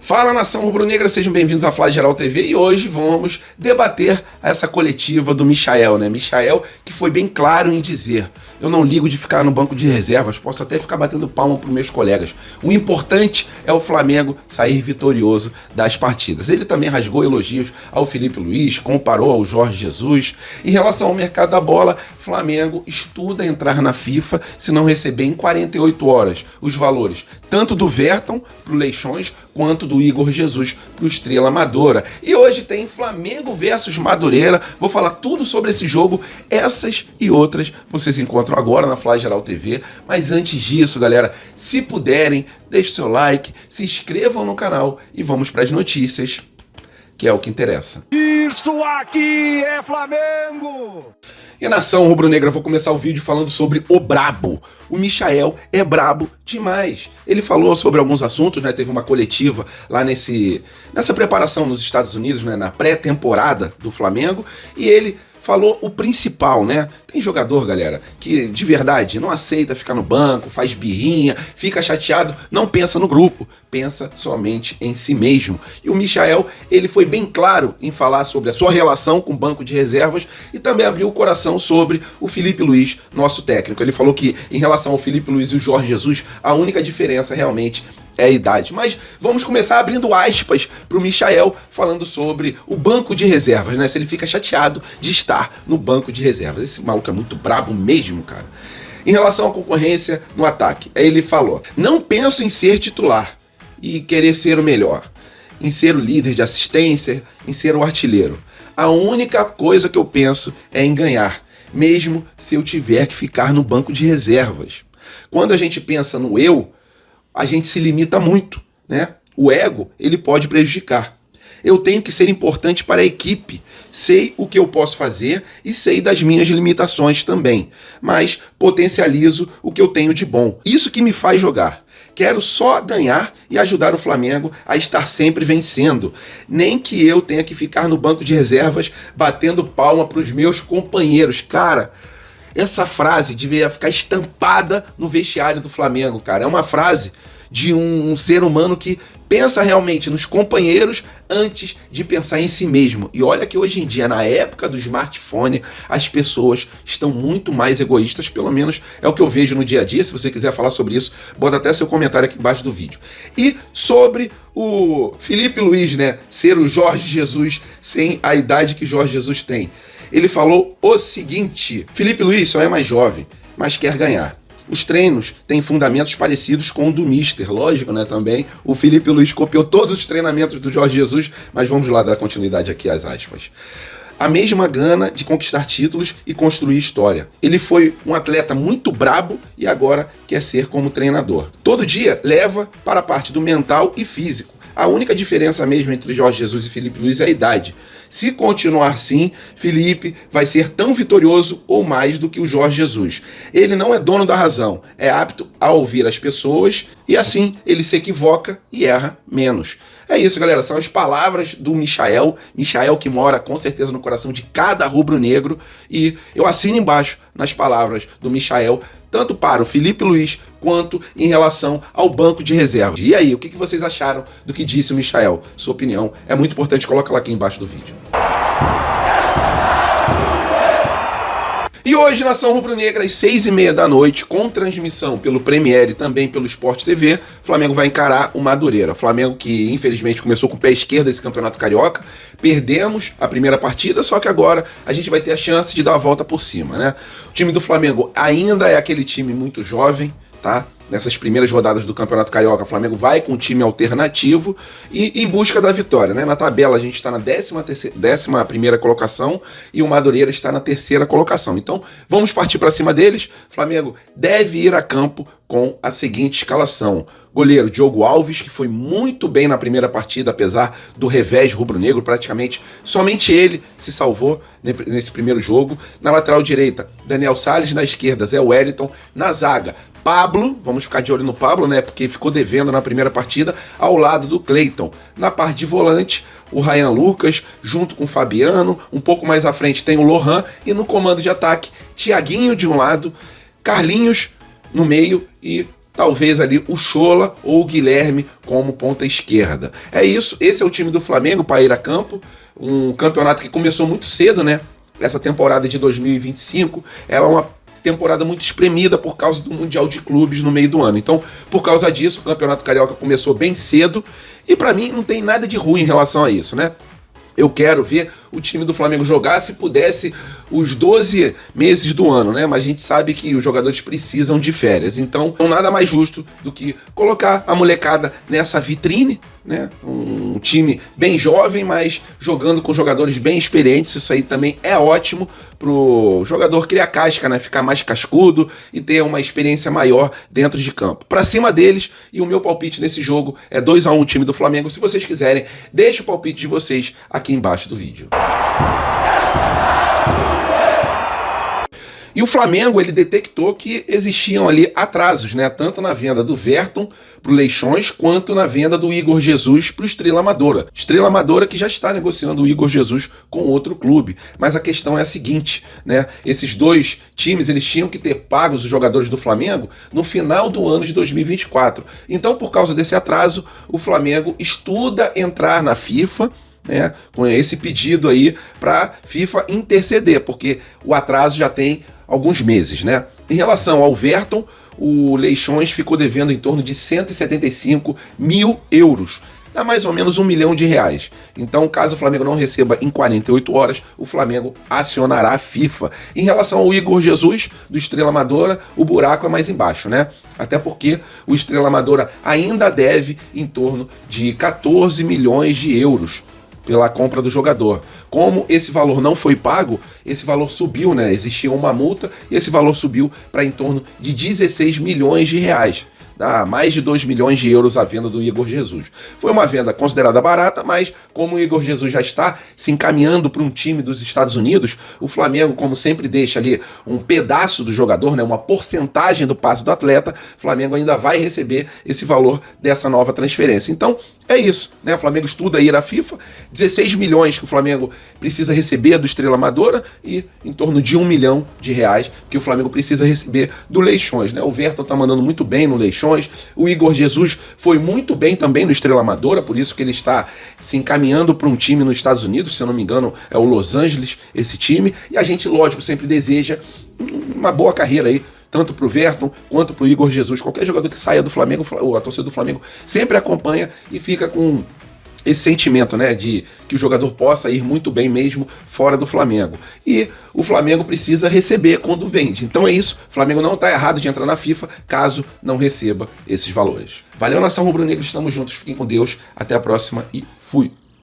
Fala, nação rubro-negra, sejam bem-vindos à Fla Geral TV e hoje vamos debater essa coletiva do Michael, né? Michael que foi bem claro em dizer: eu não ligo de ficar no banco de reservas, posso até ficar batendo palma para os meus colegas. O importante é o Flamengo sair vitorioso das partidas. Ele também rasgou elogios ao Filipe Luís, comparou ao Jorge Jesus. Em relação ao mercado da bola, Flamengo estuda entrar na FIFA se não receber em 48 horas os valores tanto do Verton para o Leixões quanto do Igor Jesus para o Estrela Amadora. E hoje tem Flamengo versus Madureira. Vou falar tudo sobre esse jogo. Essas e outras vocês encontram agora na Fla Geral TV. Mas antes disso, galera, se puderem, deixe seu like, se inscrevam no canal e vamos para as notícias, que é o que interessa. Isso aqui é Flamengo! E nação rubro-negra, vou começar o vídeo falando sobre o brabo. O Michael é brabo demais. Ele falou sobre alguns assuntos, né? Teve uma coletiva lá nessa preparação nos Estados Unidos, né? Na pré-temporada do Flamengo, e ele falou o principal, né? Tem jogador, galera, que de verdade não aceita ficar no banco, faz birrinha, fica chateado, não pensa no grupo, pensa somente em si mesmo. E o Michael, ele foi bem claro em falar sobre a sua relação com o banco de reservas e também abriu o coração sobre o Filipe Luís, nosso técnico. Ele falou que em relação ao Filipe Luís e o Jorge Jesus, a única diferença realmente é a idade. Mas vamos começar abrindo aspas para o Michael falando sobre o banco de reservas, né? Se ele fica chateado de estar no banco de reservas. Esse maluco é muito brabo mesmo, cara. Em relação à concorrência no ataque, ele falou: não penso em ser titular e querer ser o melhor, em ser o líder de assistência, em ser o artilheiro. A única coisa que eu penso é em ganhar, mesmo se eu tiver que ficar no banco de reservas. Quando a gente pensa no eu, a gente se limita muito, né? O ego, ele pode prejudicar. Eu tenho que ser importante para a equipe. Sei o que eu posso fazer e sei das minhas limitações também, mas potencializo o que eu tenho de bom. Isso que me faz jogar. Quero só ganhar e ajudar o Flamengo a estar sempre vencendo. Nem que eu tenha que ficar no banco de reservas batendo palma para os meus companheiros. Cara, essa frase devia ficar estampada no vestiário do Flamengo, cara. É uma frase de um ser humano que pensa realmente nos companheiros antes de pensar em si mesmo. E olha que hoje em dia, na época do smartphone, as pessoas estão muito mais egoístas, pelo menos é o que eu vejo no dia a dia. Se você quiser falar sobre isso, bota até seu comentário aqui embaixo do vídeo. E sobre o Filipe Luís, né, ser o Jorge Jesus sem a idade que Jorge Jesus tem. Ele falou o seguinte: Filipe Luís só é mais jovem, mas quer ganhar. Os treinos têm fundamentos parecidos com o do Mister, lógico, né, também. O Filipe Luís copiou todos os treinamentos do Jorge Jesus, mas vamos lá dar continuidade aqui às aspas. A mesma gana de conquistar títulos e construir história. Ele foi um atleta muito brabo e agora quer ser como treinador. Todo dia leva para a parte do mental e físico. A única diferença mesmo entre Jorge Jesus e Filipe Luís é a idade. Se continuar assim, Filipe vai ser tão vitorioso ou mais do que o Jorge Jesus. Ele não é dono da razão, é apto a ouvir as pessoas e assim ele se equivoca e erra menos. É isso, galera, são as palavras do Michael que mora com certeza no coração de cada rubro-negro, e eu assino embaixo nas palavras do Michael, tanto para o Filipe Luís quanto em relação ao banco de reservas. E aí, o que vocês acharam do que disse o Michael? Sua opinião é muito importante, coloca lá aqui embaixo do vídeo. E hoje, nação rubro-negra, às 6h30 da noite, com transmissão pelo Premiere e também pelo Sport TV, o Flamengo vai encarar o Madureira. Flamengo que, infelizmente, começou com o pé esquerdo esse Campeonato Carioca. Perdemos a primeira partida, só que agora a gente vai ter a chance de dar a volta por cima, né? O time do Flamengo ainda é aquele time muito jovem, tá? Nessas primeiras rodadas do Campeonato Carioca, o Flamengo vai com um time alternativo e em busca da vitória, né? Na tabela a gente está na 11ª colocação e o Madureira está na 3ª colocação. Então vamos partir para cima deles. O Flamengo deve ir a campo com a seguinte escalação: goleiro Diogo Alves, que foi muito bem na primeira partida, apesar do revés rubro-negro, praticamente somente ele se salvou nesse primeiro jogo. Na lateral direita, Daniel Salles, na esquerda, Zé Wellington, na zaga, Pablo, vamos ficar de olho no Pablo, né, porque ficou devendo na primeira partida, ao lado do Cleiton. Na parte de volante, o Ryan Lucas, junto com o Fabiano, um pouco mais à frente tem o Lohan, e no comando de ataque, Thiaguinho de um lado, Carlinhos no meio e talvez ali o Chola ou o Guilherme como ponta esquerda. É isso, esse é o time do Flamengo para ir a campo, um campeonato que começou muito cedo, né? Essa temporada de 2025, ela é uma temporada muito espremida por causa do Mundial de Clubes no meio do ano. Então, por causa disso, o Campeonato Carioca começou bem cedo e para mim não tem nada de ruim em relação a isso, né? Eu quero ver o time do Flamengo jogar, se pudesse, os 12 meses do ano, né? Mas a gente sabe que os jogadores precisam de férias. Então, nada mais justo do que colocar a molecada nessa vitrine, né? Um time bem jovem, mas jogando com jogadores bem experientes. Isso aí também é ótimo pro jogador criar casca, né? Ficar mais cascudo e ter uma experiência maior dentro de campo. Pra cima deles, e o meu palpite nesse jogo é 2-1 time do Flamengo. Se vocês quiserem, deixe o palpite de vocês aqui embaixo do vídeo. E o Flamengo, ele detectou que existiam ali atrasos, né? Tanto na venda do Verton pro Leixões, quanto na venda do Igor Jesus pro Estrela Amadora. Estrela Amadora que já está negociando o Igor Jesus com outro clube. Mas a questão é a seguinte, né? Esses dois times, eles tinham que ter pagos os jogadores do Flamengo no final do ano de 2024. Então, por causa desse atraso, o Flamengo estuda entrar na FIFA, né, com esse pedido aí para FIFA interceder, porque o atraso já tem alguns meses, né? Em relação ao Verton, o Leixões ficou devendo em torno de 175 mil euros. Dá mais ou menos R$1 milhão. Então, caso o Flamengo não receba em 48 horas, o Flamengo acionará a FIFA. Em relação ao Igor Jesus, do Estrela Amadora, o buraco é mais embaixo, né? Até porque o Estrela Amadora ainda deve em torno de 14 milhões de euros pela compra do jogador. Como esse valor não foi pago, esse valor subiu, né? Existia uma multa e esse valor subiu para em torno de 16 milhões de reais. Dá mais de 2 milhões de euros a venda do Igor Jesus. Foi uma venda considerada barata, mas como o Igor Jesus já está se encaminhando para um time dos Estados Unidos, o Flamengo, como sempre, deixa ali um pedaço do jogador, né, uma porcentagem do passe do atleta, o Flamengo ainda vai receber esse valor dessa nova transferência. Então, é isso, né? O Flamengo estuda ir à FIFA, 16 milhões que o Flamengo precisa receber do Estrela Amadora e em torno de 1 milhão de reais que o Flamengo precisa receber do Leixões, né? O Verton tá mandando muito bem no Leixões, o Igor Jesus foi muito bem também no Estrela Amadora, por isso que ele está se encaminhando para um time nos Estados Unidos, se eu não me engano é o Los Angeles, esse time, e a gente, lógico, sempre deseja uma boa carreira aí, tanto pro Verton quanto pro Igor Jesus. Qualquer jogador que saia do Flamengo, a torcida do Flamengo sempre acompanha e fica com esse sentimento, né, de que o jogador possa ir muito bem mesmo fora do Flamengo. E o Flamengo precisa receber quando vende. Então é isso, o Flamengo não está errado de entrar na FIFA caso não receba esses valores. Valeu, nação rubro-negra, estamos juntos, fiquem com Deus, até a próxima e fui!